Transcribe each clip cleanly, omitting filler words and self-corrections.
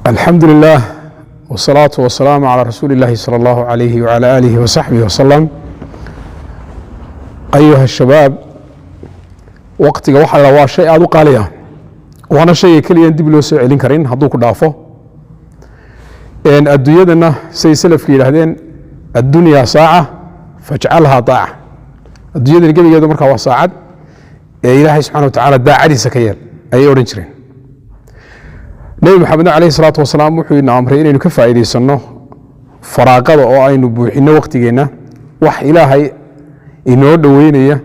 الحمد لله والصلاة والسلام على رسول الله صلى الله عليه وعلى آله وصحبه وسلم. أيها الشباب، وقتك وحلا waa shay aad u qaali ah, waana shay kaliya dib loo soo celin karin hadduu ku dhaafo. adduunyadana say salafku yiraahdeen addunya saaca faj'alha daa'a. adduunyada gabigeedu markaa waa saacad ee Ilaahay subhanahu wa ta'ala daacadiisa ka yeel ayay oran jireen. Nabi Muhammad alayhi salatu wasalaam wuxuu ina amray inaynu ka faa'iideysano faraaqada oo aynu buuxino waqtigeena wax Ilaahay inoo dhaweynaya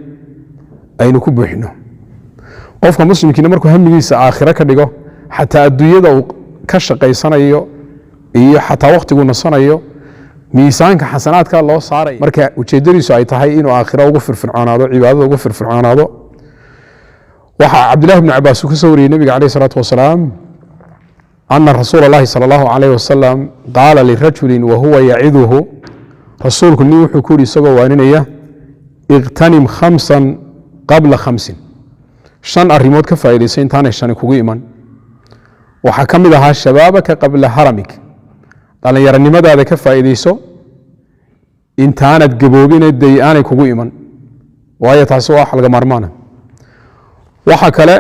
aynu ku buuxino. qofka muslimkiina markuu hamigiisa aakhira ka dhigo xataa adduunyada uu ka shaqeysanayo iyo xataa waqtigu nasanayo miisaanka xasanaadka loo saaray marka ujeedadiisu ay tahay inuu aakhira ugu firfircoonaado cibaadada ugu firfircoonaado. waxa Abdullah ibn Abbas ku soo wariyay nabiga alayhi salatu wasalaam أن رسول الله صلى الله عليه وسلم قال لرجل وهو يعظه رسولك ني وحو كوري سغو وانينيا اغتنم خمسا قبل خمس شن اريمود كفايديسين تاني شن كوغو ايمان waxa kamid aha shababaka qabla haramik dhalinyaranimadaada ka faa'iideyso intaanad gaboobin day aanay kugu iman waayo taas waa xalga marmaana. waxa kale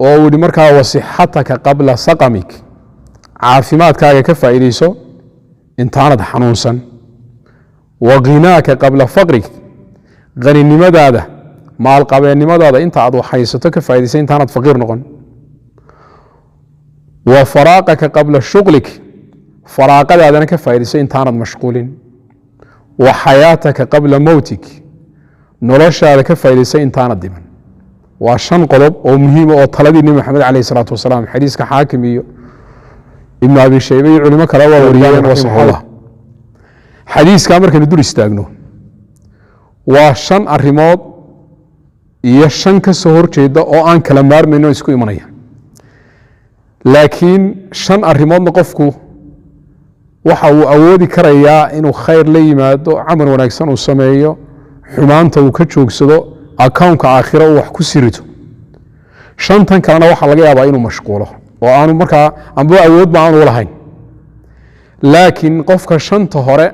oo wadi markaa wasixataka qabla saqamik caafimaadkaaga ka faa'iideyso intaanad xanuunsan. wa ghinaaka qabla faqrik ghaninimadaada maal qabeennimadaada inta aad waxaysato ka faa'iideyso intaanad faqiir noqon. wa faraaqaka qabla shughlik faraaqadaadana ka faa'iideyso intaanad mashquulin. wa xayaataka qabla mawtik noloshaada ka faa'iideyso intaanad dhiman. waa shan qodob oo muhiim oo taladii Nabi Muhammad alayhi salatu wasalaam xadiiska xaakim iyo ibn abi shayba iyo culimo kale waa wariyeen wasahaba. xadiiska markaynu dur istaagno waa shan arimood iyo shan ka soo horjeeda oo aan kala maarmayno isku imanaya. laakiin shan arimoodna qofku waxa uu awoodi karayaa inuu khayr la yimaado, amal wanaagsan uu sameeyo, xumaanta uu ka joogsado, akawnka aakhira uu wax ku sirito. shantan kalena waxa laga yaabaa inuu mashquulo oo aanu markaa amba awood ma aanu lahayn. laakiin qofka shanta hore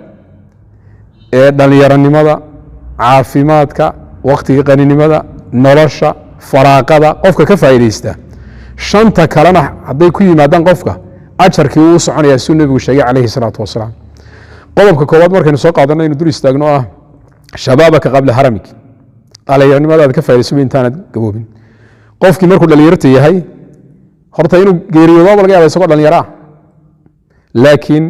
ee dhalinyaranimada, caafimaadka, waqtiga qaninimada, nolosha, faraaqada qofka ka faa'iideysta, shanta kalena hadday ku yimaadaan qofka ajarkii uu soconayaa suu nabigu sheegay calayhi salaatu wasalaam. qodobka koowaad markaynu soo qaadano inuu dur istaagno ah shabaabaka qabla haramik dhalinyaranimadaada ka faa'iideyso intaanad gaboobin. qofkii markuu dhalinyarta yahay horta inuu geeriyoodo laga yaabo isagoo dhalinyaro ah, laakiin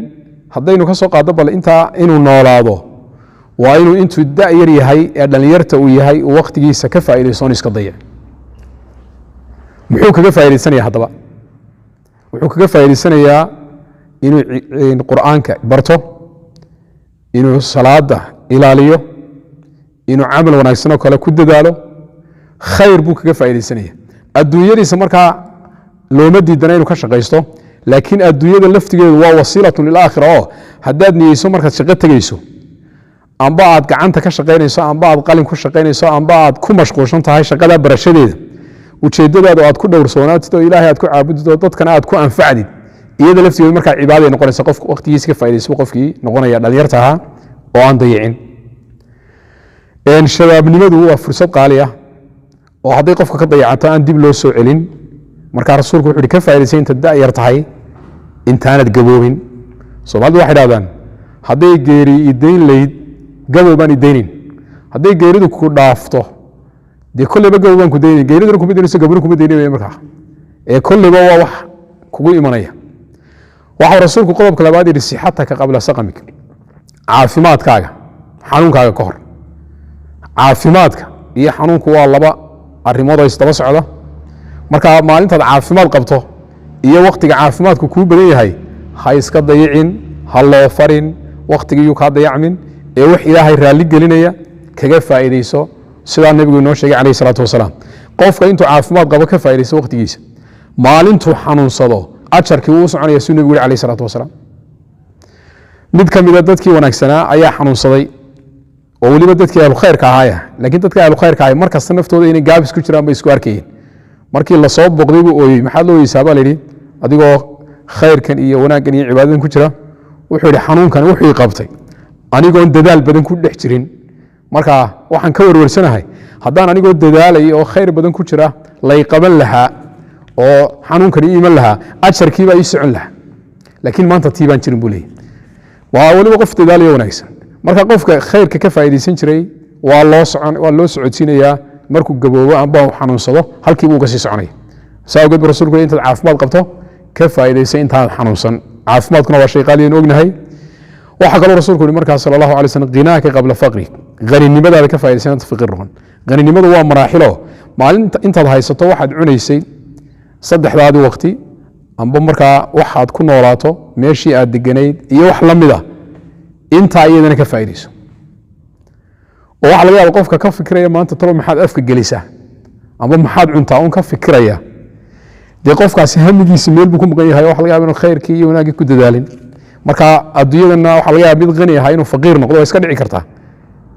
haddaynu ka soo qaado bal intaa inuu noolaado waa inuu intuu da'yar yahay ee dhalinyarta uu yahay uu waqtigiisa ka faa'iideyso iska dayac. muxuu kaga faa'iideysanayaa haddaba? wuxuu kaga faa'iideysanayaa inuu qur'aanka barto, inuu salaada ilaaliyo, inuu camal wanaagsan oo kale ku dadaalo, khayr buu kaga faa'iideysanaya. adduunyadiisa markaa looma diidana inuu ka shaqaysto, laakiin adduunyada laftigeedu waa wasiilatun lil aakhira oo haddaad niyeyso markaad shaqo tegeyso amba aad gacanta ka shaqaynayso amba aad qalin ku shaqaynayso amba aad ku mashquulsan tahay shaqada barashadeeda ujeedadaadu aad ku dhowrsoonaatid oo ilaahay aad ku caabudid oo dadkana aad ku anfacdid iyada laftigeedu markaa cibaado ay noqonaysa qofka waqtigiisa ka faa'iideyso qofkii noqonaya dhalinyarta ahaa oo aan dayicin. shabaabnimadu waa fursad qaali ah oo hadday qofka ka dayacanto aan dib loo soo celin. markaa rasuulku wuxuu ka faa'iideysay inta da'yar tahay intaanad gaboobin. Soomaalidu waxay yiraahdaan hadday geeri idayn leyd gaboobaan idaynin. hadday geeridu ku dhaafto dee kolleyba gaboobaan ku daynin, geeriduna kuma daynayso, gabadhu kuma daynayso markaa ee kolleyba waa wax kugu imanaya. waxaa rasuulku qodobka labaad yidhi sixataka qabla saqamik caafimaadkaaga xanuunkaaga ka hor. caafimaadka iyo xanuunku waa laba arrimood oo isdaba socda. marka maalintaad caafimaad qabto iyo waqtiga caafimaadku kuu badan yahay ha iska dayicin, ha loo farin, waqtigiyuu kaa dayacmin ee wax ilaahay raalli gelinaya kaga faa'iideyso sidaa nabigu inoo sheegay calayhi salaatu wasalaam. qofka intuu caafimaad qabo ka faa'iideyso waqtigiisa, maalintuu xanuunsado ajarkii uu soconaya suu nabigu yidhi calayhi salaatu wasalaam. mid ka mid a dadkii wanaagsanaa ayaa xanuunsaday oo waliba dadkii ahlu khayrka ahaaya, laakiin dadkii ahlu khayrka ahay markasta naftooda inay gaabis ku jiraan bay isku arkayeen. markii la soo boqday buu ooyey, maxaad loo oyeysaa baa la yidhi adigoo khayrkan iyo wanaaggan iyo cibaadadan ku jira wuxuu yidhi xanuunkan wuxuu qabtay anigoon dadaal badan ku dhex jirin marka waxaan ka warwarsanahay haddaan anigoo dadaalay oo khayr badan ku jira lay qaban lahaa oo xanuunkan ii iman lahaa ajarkii baa ii socon lahaa laakiin maanta tii baan jirin buu leeyahay waa waliba qof dadaalayo wanaagsan marka qofka khayrka ka faa'iideysan jiray waa loo socodsiinayaa markuu gaboobo amba uu xanuunsado halkii buu ka sii soconaya saa ogeed rasuulku intaad caafimaad qabto ka faa'iideysa intaad xanuunsan caafimaadkuna waa shay qaaliyan ognahay waxaa kaloo rasuulku yihi markaas sala allahu alay wasallam ghinaaka qabla faqri ghaninimadaada ka faa'iideysan inta faqir noqon ghaninimadu waa maraaxilo maalinta intaad haysato waxaad cunaysay saddexdaadii waqti amba markaa waxaad ku noolaato meeshii aad deganayd iyo wax la mida intaa iyadana ka faa'iideyso oo waxa laga yaaba qofka ka fikiraya maanta talo maxaad afka gelisaa amba maxaad cuntaa un ka fikiraya dee qofkaasi hamigiisa meel buu ku maqan yahay waxa laga yaaba inuu khayrkii iyo wanaaggii ku dadaalin marka adduunyadana waxa laga yaaba mid qani ahaa inuu faqiir noqdo waa iska dhici kartaa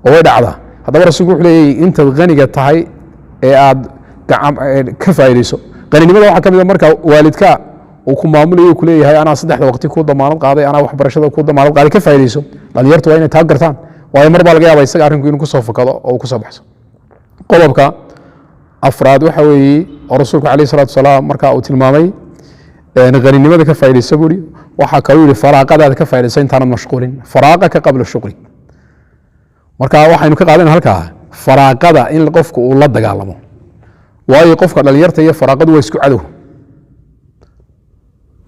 oo way dhacdaa haddaba rasuulku wuxuu leeyahay intaad qaniga tahay ee aad ka faa'iideyso qaninimada waxaa ka mid a marka waalidka uu ku maamulayo ku leeyahay anaa saddexda waqti ku damaanad qaaday anaa waxbarashada ku damaanad qaaday ka faa'iideyso dhalinyartu waa inay taa gartaan waayo mar baa laga yaaba isaga arrinku inuu ku soo fakado oo uu ku soo baxso qodobka afraad waxa weeye oo rasuulku calayhi salaatu wasalaam marka uu tilmaamay qaninimada ka faa'iideyso buuri waxaa kaloo yidhi faraaqadaada ka faa'iideyso intaanad mashquulin faraaqaka qabla shuqli marka waxaynu ka qaadanaa halkaa faraaqada in qofku uu la dagaalamo waayo qofka dhalinyarta iyo faraaqadu waa isku cadow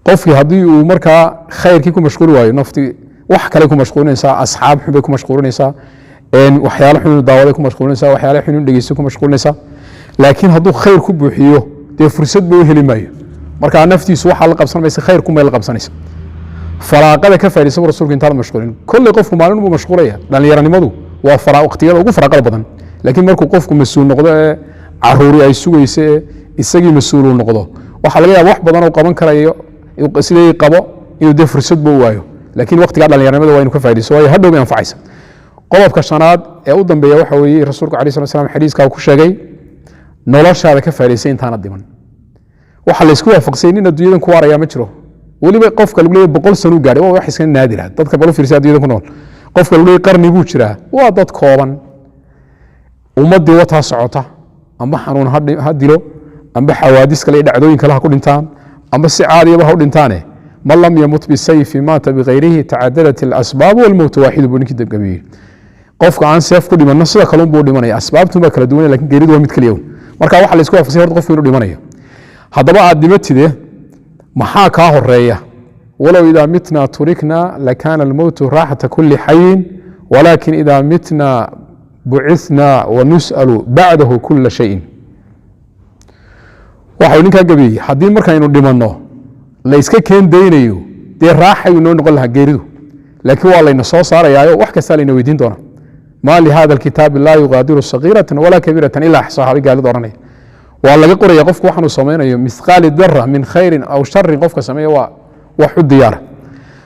qofkii haddii uu markaa khayrkii ku mashquuli waayo naftii wax kale ku mashquulinaysaa asxaab xun bay ku mashquulinaysaa waxyaalo xun daawaday ku mashquulinaysaa waxyaalo xun dhegeysto ku mashquulinaysaa laakiin hadduu khayr ku buuxiyo dee fursad buu heli maayo marka naftiisu waxaa la qabsanaysa khayr ku meel la qabsanaysa faraaqada ka faa'iideysa rasuulku intaan mashquulin kulli qofku maalin uu mashquulaya dhalinyaranimadu waa waqtiyada ugu faraaqada badan laakiin markuu qofku mas'uul noqdo ee caruuri ay sugayso ee isagii mas'uul uu noqdo waxa laga yaabaa wax badan oo qaban karayo sidii qabo inuu dee fursad buu waayo laakiin waqtiga dhalinyaranimada waa inuu ka faa'iideyso waayo hadhow bay anfacaysa qodobka shanaad ee u dambeeya waxa weeye rasuulku calayhi salaatu wasalaam xadiiska uu ku sheegay noloshaada ka faa'iideysay intaanad dhiman waxa la isku waafaqsay in adduunyadan ku waaraya ma jiro weliba qofka lagu leeyahay 100 sano gaadhay waa wax iska naadir ah dadka bal fiirsa adduunyada ku nool qofka lagu leeyahay qarni buu jiraa waa dad kooban ummadii wata socota amba xanuun ha dilo amba xawaadis kale dhacdooyin kale ha ku dhintaan amba si caadi ah ha u dhintaane man lam yamut bisayfi mata bighayrihi ta'addadat al-asbab wal mawt wahid buu ninkii dabgabeeyay qofka aan seef ku dhimanna sida kale buu dhimanaya asbaabtu ma kala duwan laakiin geeridu waa mid kaliya marka waxa la isku waafaqsay horta qofku inuu dhimanayo haddaba aad dhimatide maxaa kaa horeeya walow idaa mitna turikna lakaana almowtu raaxata kulli xayin walaakin idaa mitna bucithna wanus'alu bacdahu kula shayin waxau ninkaa gabeeyey haddii markaynu dhimanno la iska keen daynayo dee raaxayu noo noqon lahaa geeridu laakiin waa layna soo saarayaayo wax kastaa layna weydiin doona maa lihada alkitaabi laa yuqaadiru sagiiratan walaa kabiiratan ilaa axsaaha bay gaalida odhanaya waa laga qoraya qofku waxaanu samaynayo mithqaali dara min khayrin aw sharin qofka sameeya waa wax u diyaara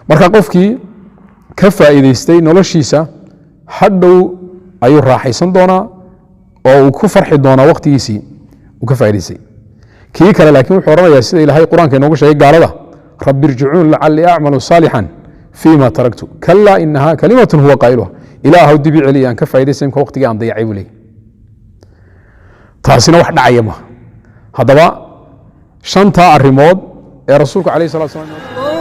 marka qofkii ka faa'iideystay noloshiisa hadhow ayuu raaxaysan doonaa oo uu ku farxi doonaa waqtigiisii uu ka faa'iideystay kii kale laakiin wuxuu odhanayaa sida ilaahay qur-aanka inoogu sheegay gaalada rabbi irjicuun lacalii acmalu saalixan fiima taraktu kalaa inaha kalimatun huwa qaa'iluha ilaahaw dibi celiya aan ka faa'iidaystay imka waqtigii aan dayacay buu leeyahy taasina wax dhacaya ma haddaba shantaa arrimood ee rasuulku calayhi salatu wasalaam